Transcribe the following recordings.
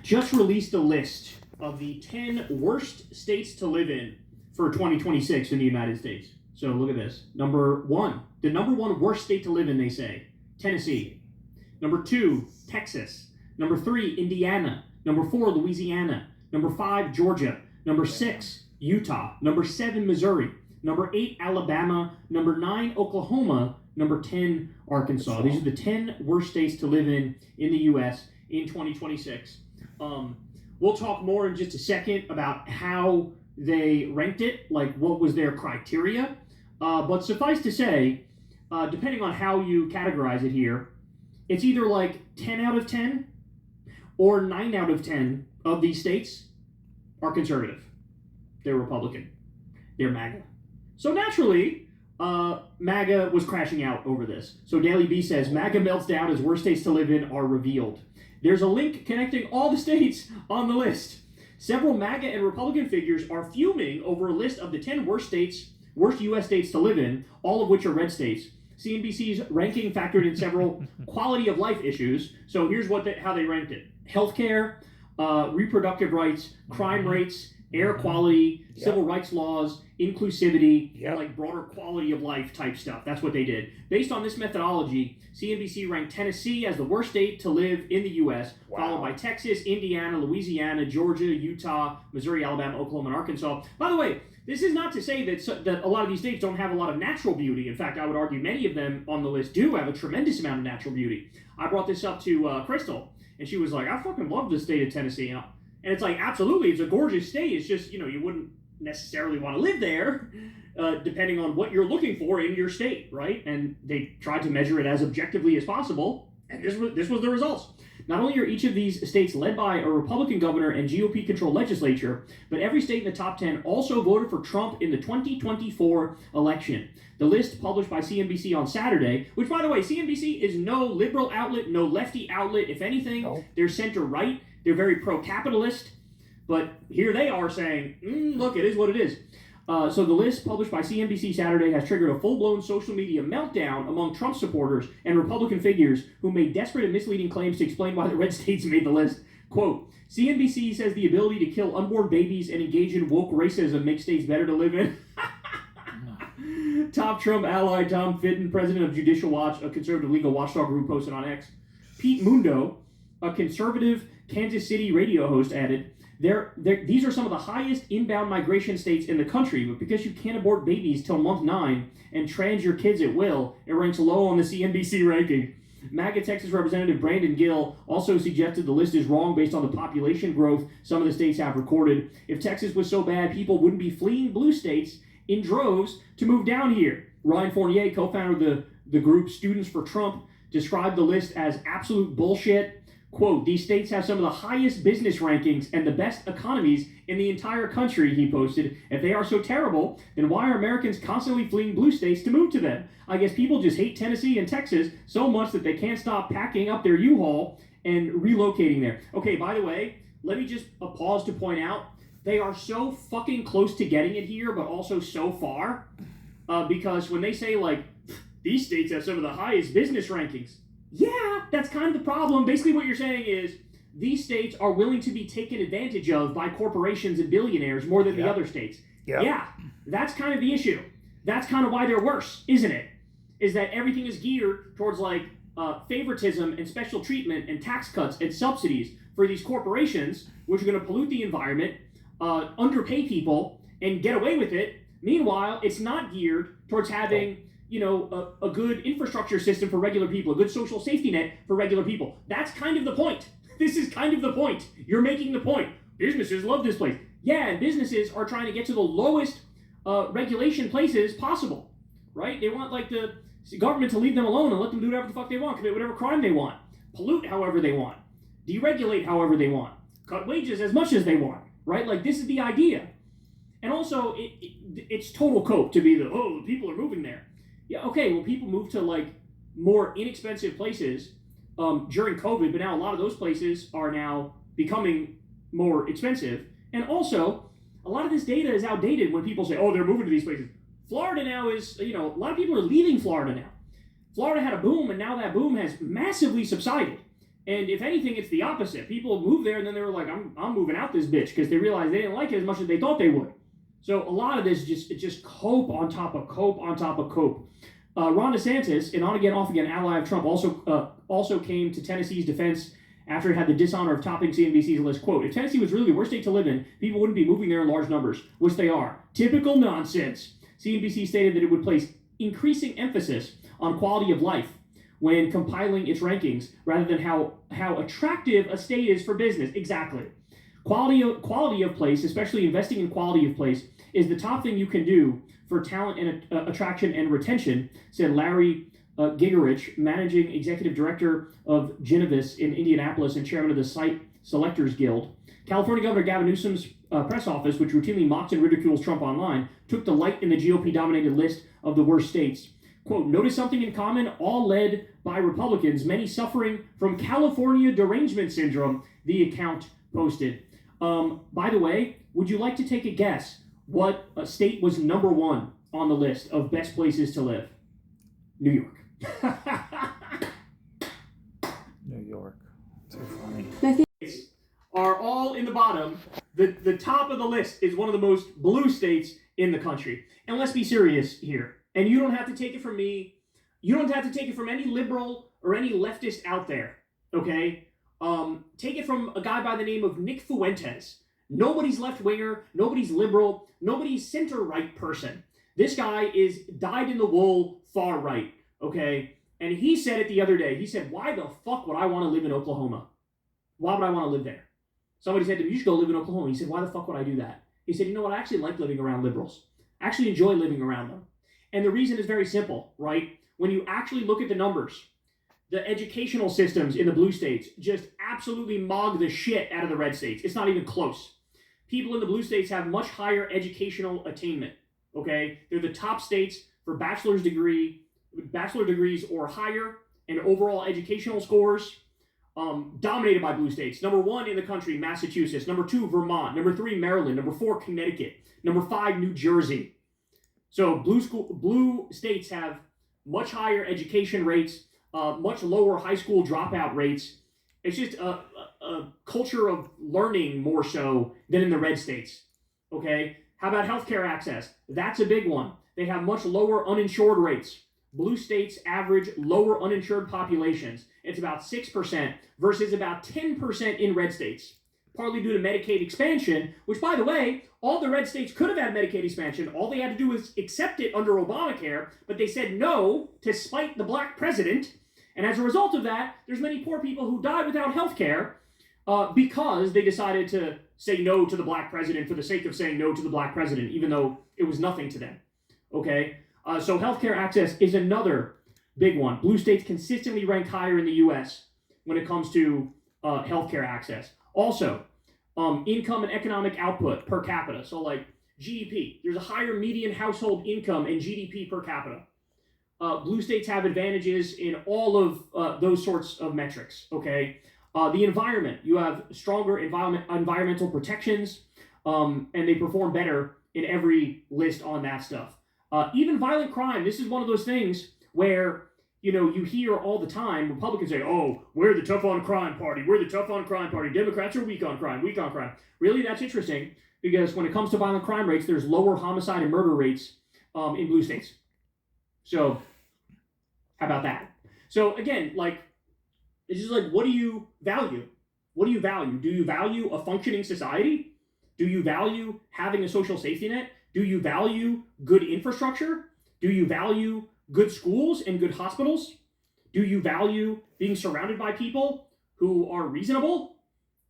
just released a list of the 10 worst states to live in for 2026 in the United States. So look at this. Number 1, the number 1 worst state to live in, they say, Tennessee. Number 2, Texas. Number 3, Indiana. Number 4, Louisiana. Number 5, Georgia. Number 6, Utah. Number 7, Missouri. Number 8, Alabama. Number 9, Oklahoma. Number 10, Arkansas. These are the 10 worst states to live in the U.S. in 2026. We'll talk more in just a second about how they ranked it, like what was their criteria. But suffice to say, depending on how you categorize it here, it's either like 10 out of 10 or 9 out of 10 of these states are conservative. They're Republican. They're MAGA. So naturally, MAGA was crashing out over this. So Daily Beast says, MAGA melts down as worst states to live in are revealed. There's a link connecting all the states on the list. Several MAGA and Republican figures are fuming over a list of the 10 worst U.S. states to live in, all of which are red states. CNBC's ranking factored in several quality of life issues. So here's how they ranked it. Healthcare, reproductive rights, crime rates, air quality, civil rights laws, inclusivity, like broader quality of life type stuff. That's what they did. Based on this methodology, CNBC ranked Tennessee as the worst state to live in the U.S., followed by Texas, Indiana, Louisiana, Georgia, Utah, Missouri, Alabama, Oklahoma, and Arkansas. By the way, this is not to say that a lot of these states don't have a lot of natural beauty. In fact, I would argue many of them on the list do have a tremendous amount of natural beauty. I brought this up to Crystal, and she was like, I fucking love the state of Tennessee. And it's like, absolutely, it's a gorgeous state. It's just, you wouldn't necessarily want to live there, depending on what you're looking for in your state, right? And they tried to measure it as objectively as possible, and this was the results. Not only are each of these states led by a Republican governor and GOP-controlled legislature, but every state in the top 10 also voted for Trump in the 2024 election. The list published by CNBC on Saturday, which, by the way, CNBC is no liberal outlet, no lefty outlet. If anything, they're center-right. They're very pro-capitalist. But here they are saying, look, it is what it is. So the list published by CNBC Saturday has triggered a full-blown social media meltdown among Trump supporters and Republican figures who made desperate and misleading claims to explain why the red states made the list. Quote, CNBC says the ability to kill unborn babies and engage in woke racism makes states better to live in. Top Trump ally Tom Fitton, president of Judicial Watch, a conservative legal watchdog group, posted on X. Pete Mundo, a conservative Kansas City radio host, added, these are some of the highest inbound migration states in the country, but because you can't abort babies till month 9 and trans your kids at will, it ranks low on the CNBC ranking. MAGA Texas Representative Brandon Gill also suggested the list is wrong based on the population growth some of the states have recorded. If Texas was so bad, people wouldn't be fleeing blue states in droves to move down here. Ryan Fournier, co-founder of the group Students for Trump, described the list as absolute bullshit. Quote, these states have some of the highest business rankings and the best economies in the entire country, he posted. If they are so terrible, then why are Americans constantly fleeing blue states to move to them? I guess people just hate Tennessee and Texas so much that they can't stop packing up their U-Haul and relocating there. Okay, by the way, let me just pause to point out, they are so fucking close to getting it here, but also so far, because when they say, like, these states have some of the highest business rankings, yeah, that's kind of the problem. Basically what you're saying is these states are willing to be taken advantage of by corporations and billionaires more than the other states. Yeah, that's kind of the issue. That's kind of why they're worse, isn't it? Is that everything is geared towards like favoritism and special treatment and tax cuts and subsidies for these corporations, which are going to pollute the environment, underpay people, and get away with it. Meanwhile, it's not geared towards having a good infrastructure system for regular people, a good social safety net for regular people. That's kind of the point. This is kind of the point. You're making the point. Businesses love this place. Yeah, and businesses are trying to get to the lowest regulation places possible, right? They want like the government to leave them alone and let them do whatever the fuck they want, commit whatever crime they want, pollute however they want, deregulate however they want, cut wages as much as they want, right? Like this is the idea. And also, it's total cope to be the people are moving there. Yeah, okay, well, people move to, like, more inexpensive places during COVID, but now a lot of those places are now becoming more expensive. And also, a lot of this data is outdated when people say, they're moving to these places. Florida now is, a lot of people are leaving Florida now. Florida had a boom, and now that boom has massively subsided. And if anything, it's the opposite. People move there and then they were like, I'm moving out this bitch because they realized they didn't like it as much as they thought they would. So a lot of this just cope on top of cope on top of cope. Ron DeSantis, an on-again, off-again ally of Trump, also came to Tennessee's defense after it had the dishonor of topping CNBC's list. Quote, if Tennessee was really the worst state to live in, people wouldn't be moving there in large numbers, which they are. Typical nonsense. CNBC stated that it would place increasing emphasis on quality of life when compiling its rankings, rather than how attractive a state is for business. Exactly. Quality of place, especially investing in quality of place, is the top thing you can do for talent and attraction and retention, said Larry Gigerich, managing executive director of Genovis in Indianapolis and chairman of the Site Selectors Guild. California Governor Gavin Newsom's press office, which routinely mocks and ridicules Trump online, took delight in the GOP-dominated list of the worst states. Quote, notice something in common, all led by Republicans, many suffering from California derangement syndrome, the account posted. By the way, would you like to take a guess what state was number one on the list of best places to live? New York. New York. So funny. Are all in the bottom. The top of the list is one of the most blue states in the country. And let's be serious here. And you don't have to take it from me. You don't have to take it from any liberal or any leftist out there. Okay? Take it from a guy by the name of Nick Fuentes. Nobody's left-winger. Nobody's liberal. Nobody's center-right person. This guy is dyed-in-the-wool far-right. Okay? And he said it the other day. He said, why the fuck would I want to live in Oklahoma? Why would I want to live there? Somebody said to me, you should go live in Oklahoma. He said, why the fuck would I do that? He said, you know what? I actually like living around liberals. I actually enjoy living around them. And the reason is very simple, right? When you actually look at the numbers, the educational systems in the blue states just absolutely mog the shit out of the red states. It's not even close. People in the blue states have much higher educational attainment, okay? They're the top states for bachelor degrees or higher, and overall educational scores, dominated by blue states. Number 1 in the country, Massachusetts. Number 2, Vermont. Number 3, Maryland. Number 4, Connecticut. Number 5, New Jersey. So blue states have much higher education rates, much lower high school dropout rates. It's just a culture of learning more so than in the red states. Okay? How about healthcare access? That's a big one. They have much lower uninsured rates. Blue states average lower uninsured populations. It's about 6% versus about 10% in red states. Partly due to Medicaid expansion, which, by the way, all the red states could have had Medicaid expansion. All they had to do was accept it under Obamacare, but they said no to spite the black president. And as a result of that, there's many poor people who died without health care because they decided to say no to the black president for the sake of saying no to the black president, even though it was nothing to them. Okay? So healthcare access is another big one. Blue states consistently rank higher in the U.S. when it comes to healthcare access. Also, income and economic output per capita. So like GDP. There's a higher median household income and GDP per capita. Blue states have advantages in all of those sorts of metrics, okay? The environment. You have stronger environmental protections, and they perform better in every list on that stuff. Even violent crime. This is one of those things where, you know, you hear all the time Republicans say, oh, we're the tough on crime party. We're the tough on crime party. Democrats are weak on crime, weak on crime. Really, that's interesting because when it comes to violent crime rates, there's lower homicide and murder rates in blue states. So, how about that? So, again, like, it's just like, what do you value? What do you value? Do you value a functioning society? Do you value having a social safety net? Do you value good infrastructure? Do you value good schools and good hospitals? Do you value being surrounded by people who are reasonable?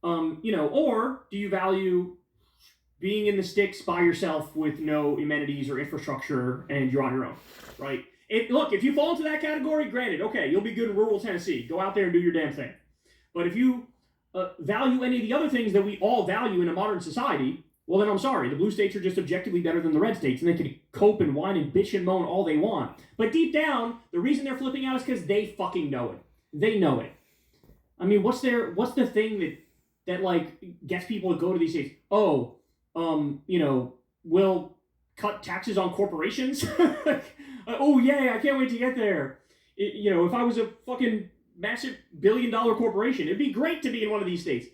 Or do you value being in the sticks by yourself with no amenities or infrastructure and you're on your own, right? Look, if you fall into that category, granted, okay, you'll be good in rural Tennessee. Go out there and do your damn thing. But if you value any of the other things that we all value in a modern society, well, then I'm sorry. The blue states are just objectively better than the red states, and they can cope and whine and bitch and moan all they want. But deep down, the reason they're flipping out is because they fucking know it. They know it. I mean, what's the thing that like gets people to go to these states? Oh, we'll cut taxes on corporations. Oh yeah, I can't wait to get there. If I was a fucking massive billion-dollar corporation. It'd be great to be in one of these states.